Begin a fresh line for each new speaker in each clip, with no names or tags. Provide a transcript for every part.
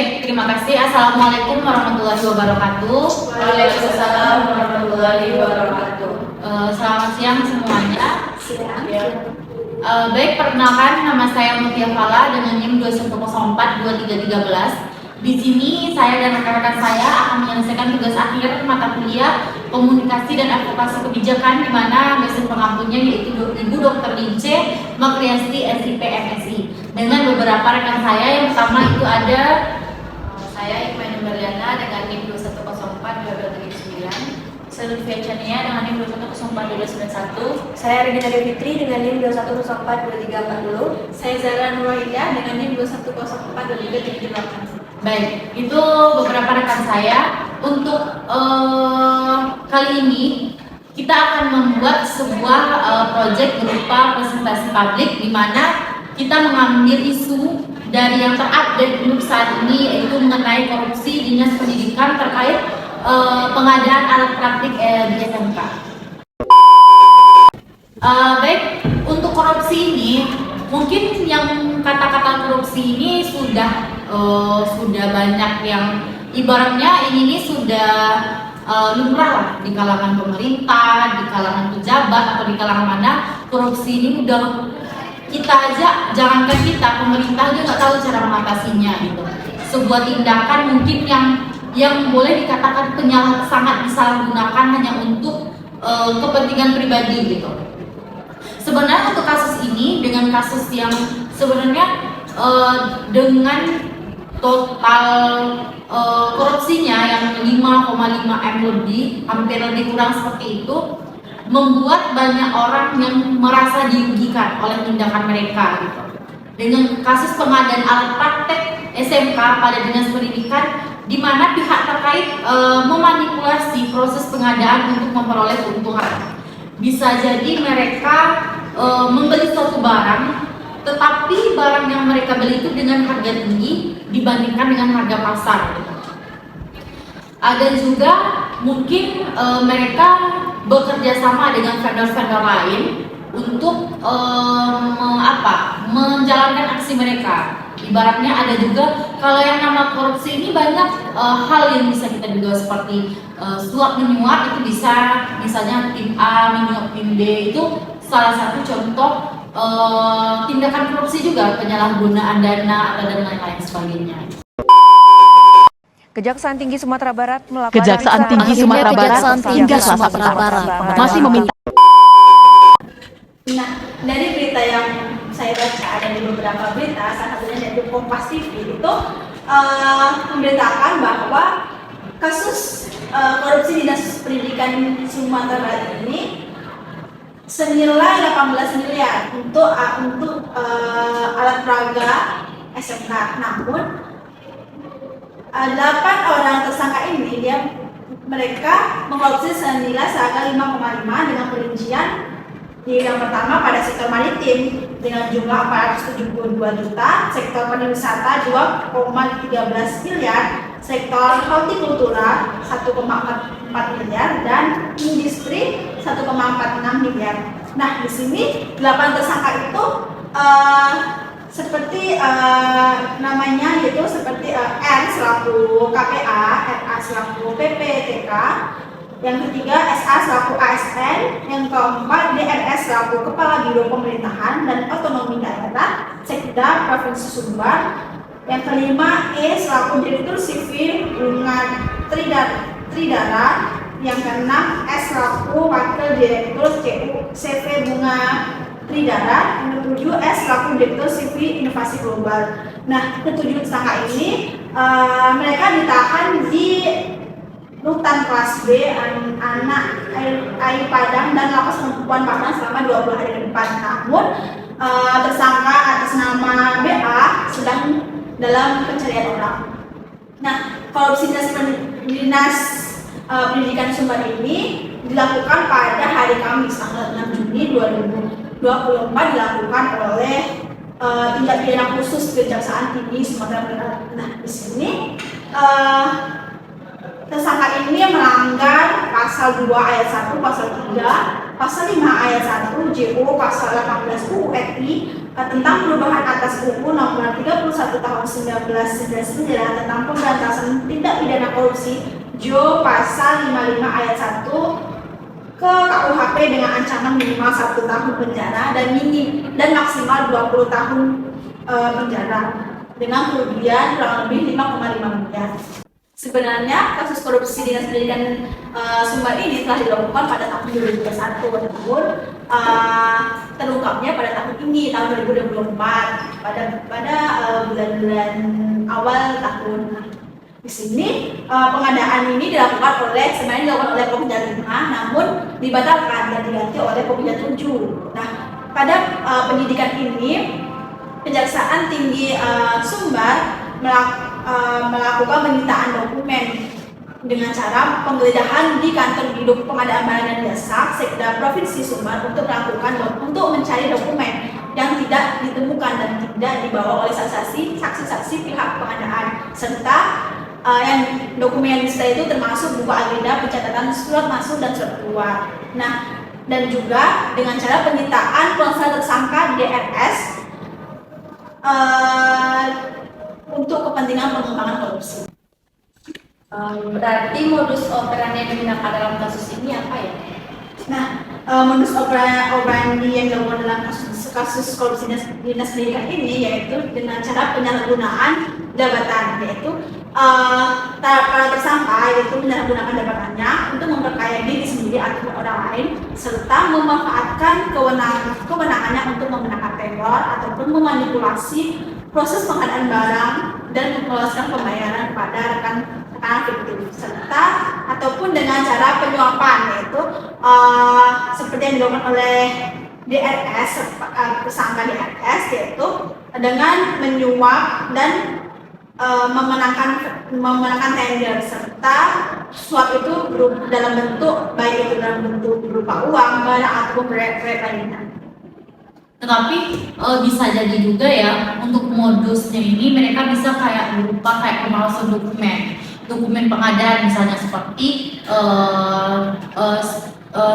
Baik, terima kasih. Assalamualaikum warahmatullahi wabarakatuh.
Waalaikumsalam warahmatullahi wabarakatuh.
Selamat siang semuanya.
Siang.
Baik, perkenalkan nama saya Mutia Fala dengan NIM 21042313. Di sini saya dan rekan-rekan saya akan menyelesaikan tugas akhir mata kuliah Komunikasi dan Advokasi Kebijakan, di mana dosen pengampunya yaitu Ibu Dr. Lince Makriasti SIP MSI, dengan beberapa rekan saya. Yang pertama itu ada
Saya Iqbal Berliana dengan NIM 21042239.
saya Lutfia Chania dengan NIM 21042291.
Saya Regina Fitri dengan NIM 21042340.
Saya Zara Nurwahida dengan NIM 21042378.
Baik, itu beberapa rekan saya. Untuk kali ini kita akan membuat sebuah proyek berupa presentasi publik, di mana kita mengambil isu dari yang terupdate untuk saat ini, yaitu mengenai korupsi Dinas Pendidikan terkait pengadaan alat praktik di SMK. Baik, untuk korupsi ini, mungkin yang kata-kata korupsi ini sudah banyak yang ibaratnya ini sudah lumrah lah di kalangan pemerintah, di kalangan pejabat, atau di kalangan mana. Korupsi ini udah, kita aja, jangankan kita, pemerintah aja nggak tahu cara mengatasinya gitu. Sebuah tindakan mungkin yang boleh dikatakan sangat disalahgunakan hanya untuk kepentingan pribadi gitu. Sebenarnya untuk kasus ini, dengan kasus yang sebenarnya dengan total korupsinya yang 5,5 M lebih, hampir lebih kurang seperti itu, membuat banyak orang yang merasa dirugikan oleh tindakan mereka gitu. Dengan kasus pengadaan alat praktek SMK pada Dinas Pendidikan, di mana pihak terkait memanipulasi proses pengadaan untuk memperoleh keuntungan. Bisa jadi mereka membeli suatu barang, tetapi barang yang mereka beli itu dengan harga tinggi dibandingkan dengan harga pasar. Ada juga mungkin mereka bekerja sama dengan vendor-vendor lain untuk menjalankan aksi mereka. Ibaratnya ada juga, kalau yang nama korupsi ini banyak hal yang bisa kita duga, seperti suap menyuap. Itu bisa, misalnya tim A menyuap tim B, itu salah satu contoh tindakan korupsi juga, penyalahgunaan dana atau dan lain-lain sebagainya.
Kejaksaan Tinggi Sumatera Barat melakukan
Kejaksaan Tinggi Sumatera Barat hingga Selasa masih meminta.
Nah, dari berita yang saya baca, ada di beberapa berita, salah satunya yaitu Kompas TV, itu memberitakan bahwa kasus korupsi Dinas Pendidikan Sumatera Barat ini senilai 18 miliar untuk alat peraga SMK. Namun 8 orang tersangka ini mereka mengkorupsi senilai seharga 5,5 dengan perincian. Yang pertama pada sektor maritim dengan jumlah 472 juta, sektor pariwisata 2,13 miliar, sektor hortikultura 1,44 miliar, dan industri 1,46 miliar. Nah, di sini 8 tersangka itu seperti namanya, yaitu seperti R selaku KPA, RA selaku PPTK, yang ketiga SA selaku ASN, yang keempat DRS selaku Kepala Biro Pemerintahan dan Otonomi Daerah Sekda Provinsi Sumbar, yang kelima E selaku Direktur Sivil Bunga Tridara, yang keenam S selaku Wakil Direktur CU CV Bunga Tridara, yang ketujuh S selaku Direktur Sivil Inovasi Global. Nah, ketujuh tersangka ini mereka ditahan di Rutan kelas B Anak Air Padang dan Lapas Perempuan Padang selama 20 hari ke depan. Namun tersangka atas nama BA sedang dalam pencarian orang. Nah, korupsi Dinas Pendidikan Sumbar ini dilakukan pada hari Kamis tanggal 6 Juni 2024, dilakukan oleh tindak pidana khusus Kejaksaan Tinggi Sumatera Barat. Nah, di sini tersangka ini melanggar pasal 2 ayat 1, pasal 3 Pasal 5 ayat 1 JO Pasal 18 UU RI tentang perubahan atas UU Nomor 31 Tahun 1999 tentang pemberantasan tindak pidana korupsi JO Pasal 55 ayat 1 ke KUHP dengan ancaman minimal 1 tahun penjara dan maksimal 20 tahun penjara dengan kerugian kurang lebih 5,5 miliar. Sebenarnya kasus korupsi Dinas Pendidikan Sumbar ini telah dilakukan pada tahun 2021, namun terungkapnya pada tahun ini, tahun 2024, pada bulan-bulan awal tahun. Di sini pengadaan ini dilakukan oleh Pokja 5, namun dibatalkan dan diganti oleh Pokja 7. Nah, pada penyidikan ini Kejaksaan Tinggi Sumbar melakukan penyitaan dokumen dengan cara penggeledahan di kantor biduk pengadaan barang dan jasa Sekda Provinsi Sumbar untuk mencari dokumen yang tidak ditemukan dan tidak dibawa oleh saksi-saksi pihak pengadaan, serta yang dokumen yang disita itu termasuk buku agenda, pencatatan surat masuk dan surat keluar. Nah, dan juga dengan cara penyitaan ponsel tersangka DRS untuk kepentingan pengembangan korupsi.
Berarti modus operandi yang digunakan dalam kasus ini apa ya?
Nah, modus operandi yang dilakukan dalam kasus korupsi dinas pendidikan ini yaitu dengan cara penyalahgunaan jabatan, yaitu para tersangka yaitu menyalahgunakan jabatannya untuk memperkaya diri sendiri atau orang lain, serta memanfaatkan kewenangannya untuk memenangkan teror ataupun memanipulasi proses pengadaan barang dan memproseskan pembayaran kepada rekan fiktif, serta ataupun dengan cara penyuapan, yaitu seperti yang dilakukan oleh DRS, tersangka DRS, yaitu dengan menyuap dan memenangkan tender, serta suap itu dalam bentuk baik itu dalam bentuk berupa uang, barang ataupun proyek lainnya.
Tetapi bisa jadi juga ya untuk modusnya ini mereka bisa berupa pemalsuan dokumen pengadaan, misalnya seperti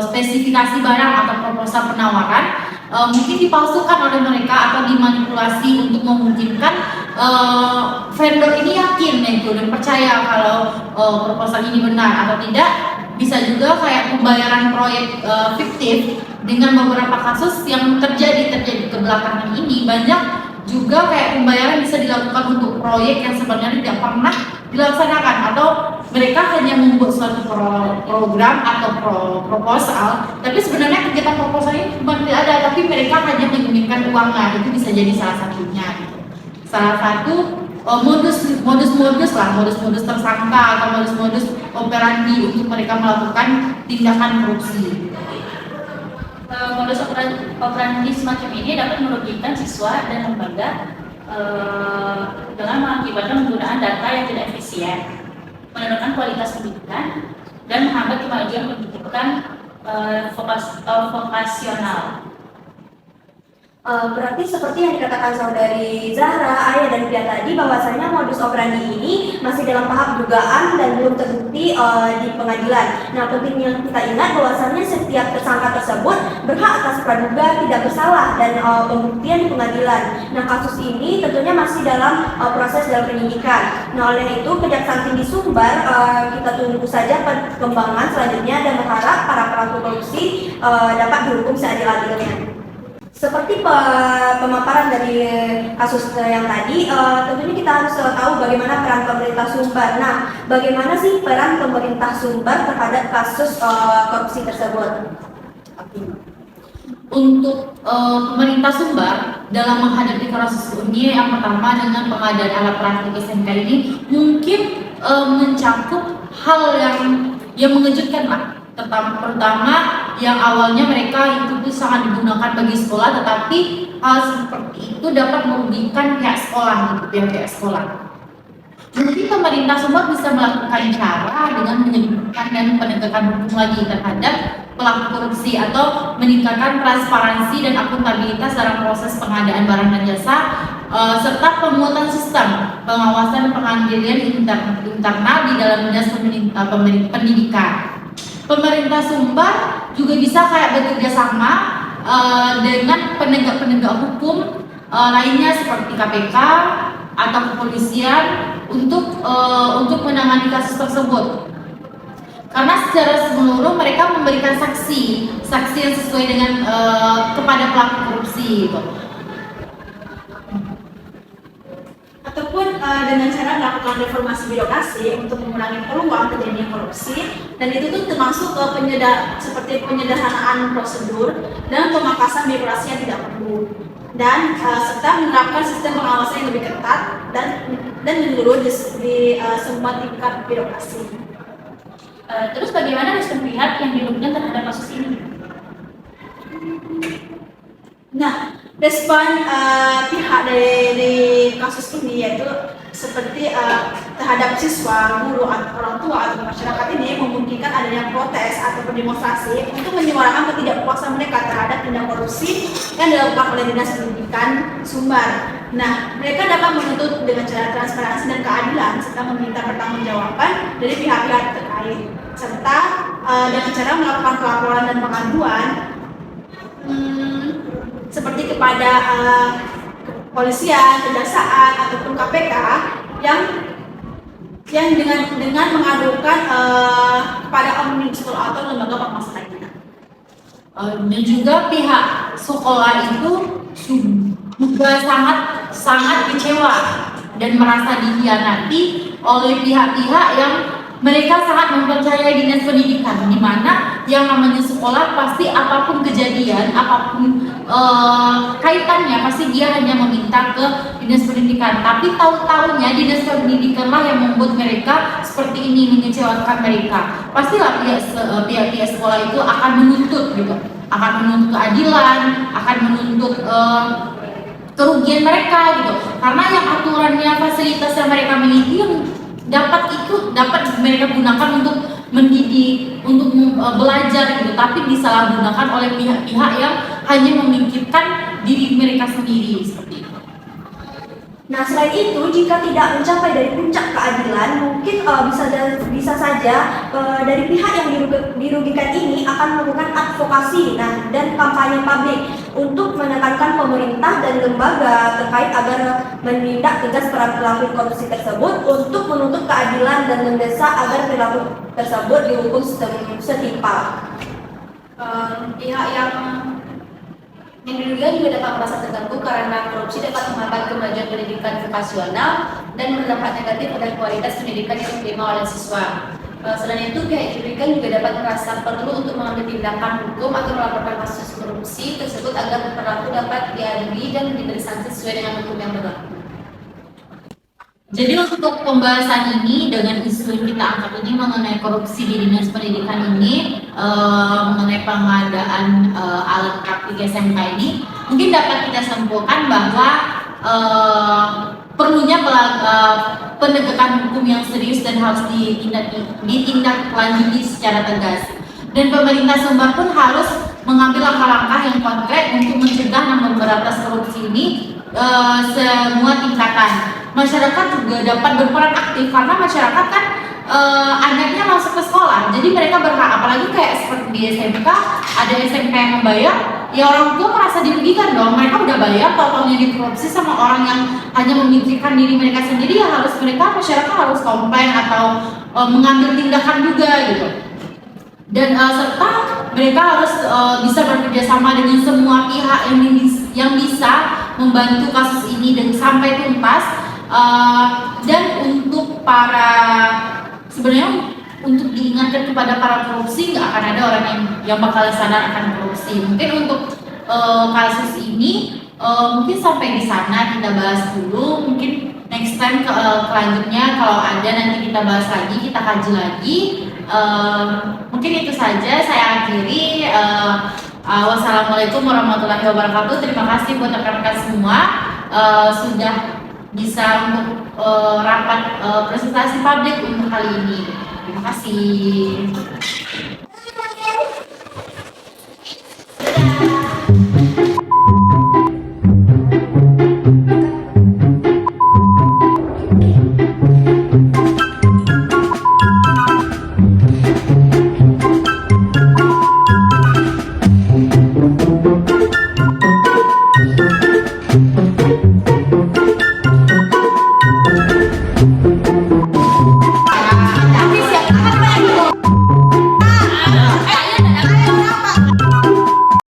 spesifikasi barang atau proposal penawaran mungkin dipalsukan oleh mereka atau dimanipulasi untuk memungkinkan vendor ini yakin dan percaya kalau proposal ini benar atau tidak. Bisa juga pembayaran proyek fiktif. Dengan beberapa kasus yang terjadi kebelakangan ini, banyak juga pembayaran bisa dilakukan untuk proyek yang sebenarnya tidak pernah dilaksanakan, atau mereka hanya membuat suatu program atau proposal, tapi sebenarnya kegiatan proposal ini tidak ada, tapi mereka hanya menginginkan uangnya. Itu bisa jadi salah satunya. Salah satu modus tersangka atau modus operandi untuk mereka melakukan tindakan korupsi.
Modus operandi semacam ini dapat merugikan siswa dan lembaga dengan mengakibatkan penggunaan data yang tidak efisien, menurunkan kualitas pendidikan, dan menghambat kemajuan pendidikan vokasional.
Berarti seperti yang dikatakan saudari Zahra, Ayah dan Pia tadi, bahwasanya modus operandi ini masih dalam tahap dugaan dan belum terbukti di pengadilan. Nah, pentingnya kita ingat bahwasanya setiap tersangka tersebut berhak atas praduga tidak bersalah dan pembuktian di pengadilan. Nah, kasus ini tentunya masih dalam proses dalam penyidikan. Nah, oleh itu Kejaksaan Tinggi Sumbar kita tunggu saja perkembangan selanjutnya dan berharap para pelaku korupsi dapat dihukum seadil-adilnya. Seperti pemaparan dari kasus yang tadi, tentunya kita harus tahu bagaimana peran pemerintah Sumbar. Nah, bagaimana sih peran pemerintah Sumbar terhadap kasus korupsi tersebut?
Untuk pemerintah Sumbar dalam menghadapi kasus ini, yang pertama dengan pengadaan alat praktik SMK ini mungkin mencakup hal yang mengejutkan lah. Pertama yang awalnya mereka itu sangat digunakan bagi sekolah, tetapi hal seperti itu dapat merugikan pihak sekolah, pihak sekolah. Mungkin pemerintah Sumbar bisa melakukan cara dengan menyebutkan dan penegakan hukum lagi terhadap pelaku korupsi atau meningkatkan transparansi dan akuntabilitas dalam proses pengadaan barang dan jasa, serta penguatan sistem pengawasan pengadaan internal di dalam dinas pendidikan. Pemerintah Sumbar juga bisa kayak bekerja sama dengan penegak-penegak hukum lainnya seperti KPK atau kepolisian untuk menangani kasus tersebut. Karena secara menyeluruh mereka memberikan saksi yang sesuai dengan kepada pelaku korupsi gitu.
Ataupun dengan cara melakukan reformasi birokrasi untuk mengurangi peluang terjadinya korupsi, dan itu tuh termasuk seperti penyederhanaan prosedur dan pemangkasan birokrasi yang tidak perlu, dan serta menerapkan sistem pengawasan yang lebih ketat dan menyeluruh di semua tingkat birokrasi.
Terus bagaimana respon pihak yang dirugikan terhadap kasus ini?
Nah, respon pihak dari kasus ini yaitu seperti terhadap siswa, guru, atau orang tua atau masyarakat ini memungkinkan adanya protes atau demonstrasi untuk menyuarakan ketidakpuasan mereka terhadap tindak korupsi yang dilakukan oleh Dinas Pendidikan Sumbar. Nah, mereka dapat menuntut dengan cara transparansi dan keadilan serta meminta pertanggungjawaban dari pihak-pihak terkait, serta dengan cara melakukan pelaporan dan pengaduan seperti kepada kepolisian, kejaksaan ataupun KPK yang dengan mengadukan kepada omnibus law atau lembaga pengawas lainnya.
Dan juga pihak sekolah itu juga sangat kecewa dan merasa dikhianati oleh pihak-pihak yang mereka sangat mempercayai Dinas Pendidikan, di mana yang namanya sekolah pasti apapun kejadian, apapun kaitannya pasti dia hanya meminta ke Dinas Pendidikan. Tapi tahu-tahunya Dinas Pendidikanlah yang membuat mereka seperti ini, mengecewakan mereka. Pastilah pihak sekolah itu akan menuntut gitu, akan menuntut keadilan, akan menuntut kerugian mereka gitu. Karena yang aturannya, fasilitas yang mereka miliki yang dapat mereka gunakan untuk mendidik, untuk belajar gitu, tapi disalahgunakan oleh pihak-pihak yang hanya memikirkan diri mereka sendiri seperti itu.
Nah, selain itu, jika tidak mencapai dari puncak keadilan, mungkin bisa saja dari pihak yang dirugikan ini akan melakukan advokasi dan kampanye publik untuk menekankan pemerintah dan lembaga terkait agar menindak tegas pelaku korupsi tersebut untuk menuntut keadilan dan mendesak agar perilaku tersebut dihukum setimpal.
Pihak yang dirugikan juga dapat merasa terganggu karena korupsi dapat menghambat kemajuan pendidikan vokasional dan berdampak negatif pada kualitas pendidikan yang diterima oleh siswa. Selain itu, pihak dirugikan juga dapat merasa perlu untuk mengambil tindakan hukum atau melaporkan kasus korupsi tersebut agar pelaku dapat diadili dan diberi sanksi sesuai dengan hukum yang berlaku.
Jadi untuk pembahasan ini dengan isu yang kita angkat ini mengenai korupsi di Dinas Pendidikan ini, mengenai pengadaan alat praktik SMK ini, mungkin dapat kita simpulkan bahwa perlunya penegakan hukum yang serius dan harus ditindaklanjuti secara tegas. Dan pemerintah Sumbar pun harus mengambil langkah-langkah yang konkret untuk mencegah dan memberantas korupsi ini semua tingkatan. Masyarakat juga dapat berperan aktif karena masyarakat kan anaknya masuk ke sekolah, jadi mereka berhak, apalagi kayak seperti di SMK, ada SMK yang membayar, ya orang tua merasa dirugikan dong, mereka udah bayar, totalnya dikorupsi sama orang yang hanya memikirkan diri mereka sendiri, ya harus masyarakat harus komplain atau mengambil tindakan juga gitu. Dan serta mereka harus bisa bekerja sama dengan semua pihak yang bisa membantu kasus ini dan sampai tuntas. Dan untuk sebenarnya untuk diingatkan kepada para korupsi, nggak akan ada orang yang bakal sadar akan korupsi. Mungkin untuk kasus ini mungkin sampai di sana kita bahas dulu. Mungkin next time kelanjutnya kalau ada nanti kita bahas lagi, kita kaji lagi. Mungkin itu saja saya akhiri. Wassalamualaikum warahmatullahi wabarakatuh. Terima kasih buat rekan-rekan semua sudah bisa untuk rapat presentasi publik untuk kali ini. Terima kasih.